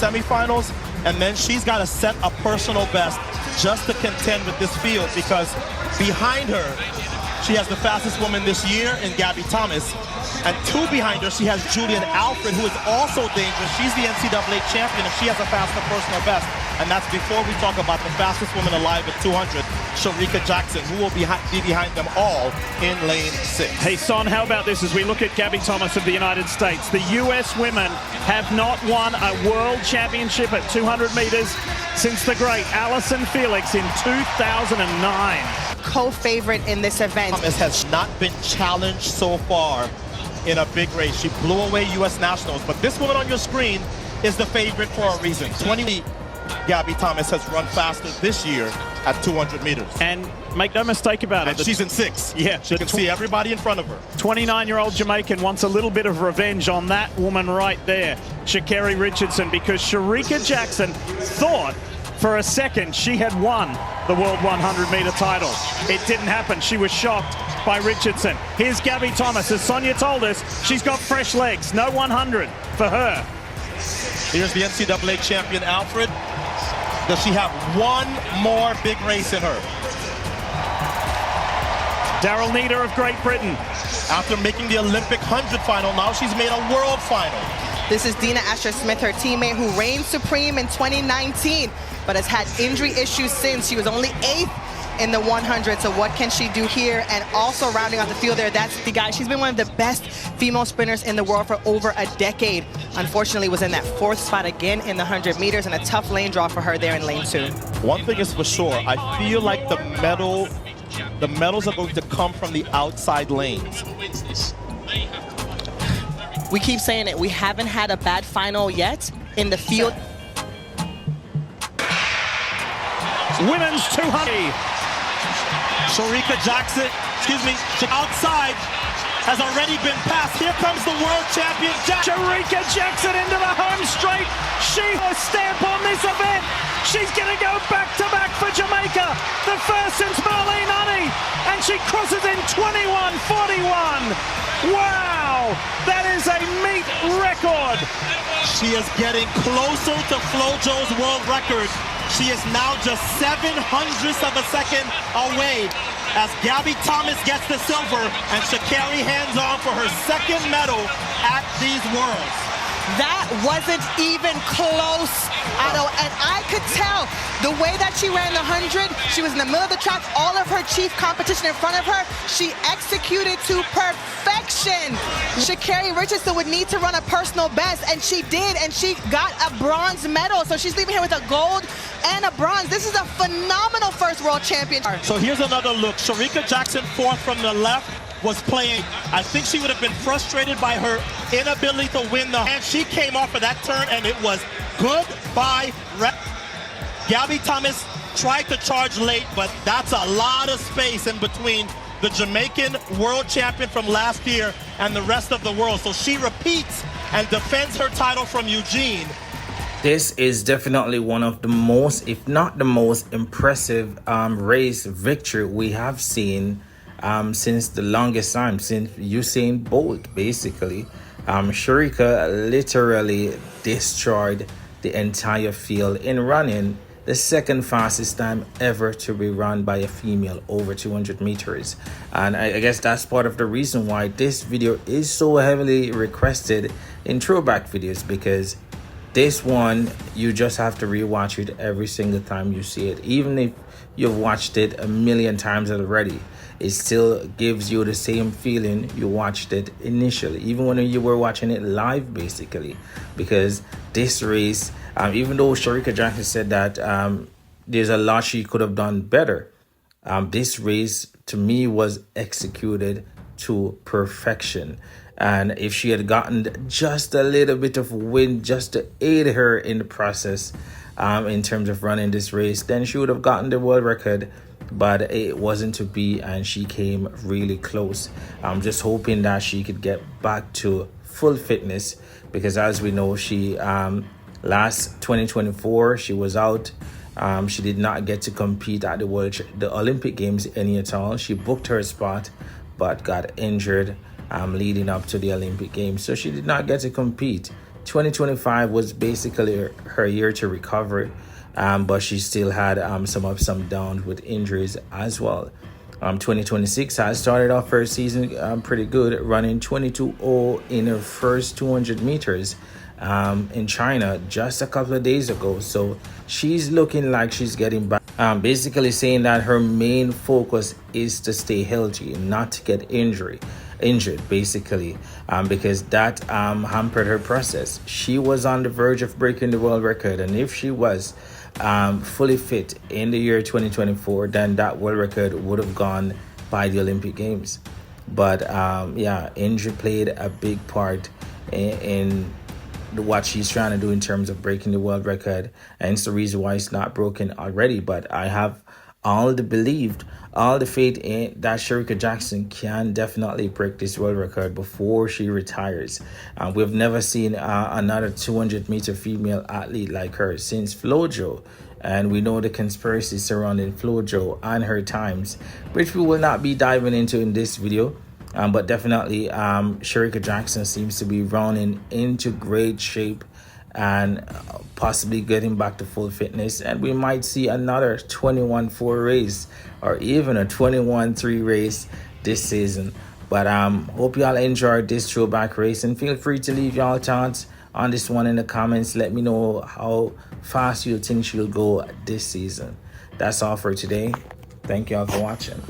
semifinals, and then she's got to set a personal best just to contend with this field, because behind her, she has the fastest woman this year in Gabby Thomas, and 2 behind her, she has Julian Alfred, who is also dangerous. She's the NCAA champion, and she has a faster personal best. And that's before we talk about the fastest woman alive at 200, Shericka Jackson, who will be behind them all in lane 6. Hey, Son, how about this as we look at Gabby Thomas of the United States? The U.S. women have not won a world championship at 200 meters since the great Allyson Felix in 2009. Co-favorite in this event. Thomas has not been challenged so far in a big race. She blew away U.S. nationals, but this woman on your screen is the favorite for a reason. 20. Gabby Thomas has run faster this year at 200 meters. And make no mistake about it. She's in 6. Yeah. She can see everybody in front of her. 29-year-old Jamaican wants a little bit of revenge on that woman right there, Sha'Carri Richardson, because Shericka Jackson thought for a second she had won the World 100-meter title. It didn't happen. She was shocked by Richardson. Here's Gabby Thomas. As Sonia told us, she's got fresh legs. No 100 for her. Here's the NCAA champion, Alfred. Does she have one more big race in her? Daryl Needham of Great Britain. After making the Olympic 100 final, now she's made a world final. This is Dina Asher-Smith, her teammate, who reigned supreme in 2019, but has had injury issues since. She was only 8th in the 100, so what can she do here? And also rounding out the field there, that's the guy. She's been one of the best female sprinters in the world for over a decade. Unfortunately, was in that 4th spot again in the 100 meters, and a tough lane draw for her there in lane 2. One thing is for sure, I feel like the medals are going to come from the outside lanes. We keep saying it, we haven't had a bad final yet in the field. Women's 200. Shericka Jackson, outside has already been passed. Here comes the world champion, Shericka Jackson into the home straight. She has stamp on this event. She's going to go back-to-back for Jamaica, the first since Marlene Honey, and she crosses in 21:41. Wow, that is a meet record. She is getting closer to FloJo's world record. She is now just 0.07 of a second away as Gabby Thomas gets the silver and Sha'Carri hands on for her 2nd medal at these Worlds. That wasn't even close, Otto, and I could tell the way that she ran the 100, she was in the middle of the track, all of her chief competition in front of her, she executed to perfection. Sha'Carri Richardson would need to run a personal best, and she did, and she got a bronze medal, so she's leaving here with a gold and a bronze. This is a phenomenal first world champion. So here's another look. Shericka Jackson, 4th from the left, was playing. I think she would have been frustrated by her inability to win and she came off of that turn, and it was goodbye. Gabby Thomas tried to charge late, but that's a lot of space in between the Jamaican world champion from last year and the rest of the world. So she repeats and defends her title from Eugene. This is definitely one of the most, if not the most impressive race victory we have seen since the longest time, since Usain Bolt, basically. Shericka literally destroyed the entire field in running the 2nd fastest time ever to be run by a female over 200 meters. And I guess that's part of the reason why this video is so heavily requested in throwback videos, because this one, you just have to rewatch it every single time you see it. Even if you've watched it a million times already, it still gives you the same feeling you watched it initially, even when you were watching it live, basically. Because this race, even though Shericka Jackson said that there's a lot she could have done better, this race, to me, was executed to perfection. And if she had gotten just a little bit of wind just to aid her in the process in terms of running this race, then she would have gotten the world record. But it wasn't to be, and she came really close. I'm just hoping that she could get back to full fitness, because as we know, she last 2024 she was out. She did not get to compete at the Olympic Games any at all. She booked her spot but got injured leading up to the Olympic Games, so she did not get to compete 2025 was basically her year to recover, but she still had some ups, some downs with injuries as well. 2026 has started off her season pretty good, running 22.0 in her first 200 meters in China just a couple of days ago. So she's looking like she's getting back. Basically saying that her main focus is to stay healthy, not to get injured basically, because that hampered her process. She was on the verge of breaking the world record, and if she was fully fit in the year 2024, then that world record would have gone by the Olympic Games. But yeah, injury played a big part in what she's trying to do in terms of breaking the world record, and it's the reason why it's not broken already. But I have all the faith in that Shericka Jackson can definitely break this world record before she retires. We've never seen another 200-meter female athlete like her since Flojo, and we know the conspiracy surrounding Flojo and her times, which we will not be diving into in this video. But definitely Shericka Jackson seems to be rounding into great shape and possibly getting back to full fitness, and we might see another 21-4 race or even a 21-3 race this season. But hope y'all enjoyed this throwback race, and feel free to leave y'all thoughts on this one in the comments. Let me know how fast you think she'll go this season. That's all for today. Thank y'all for watching.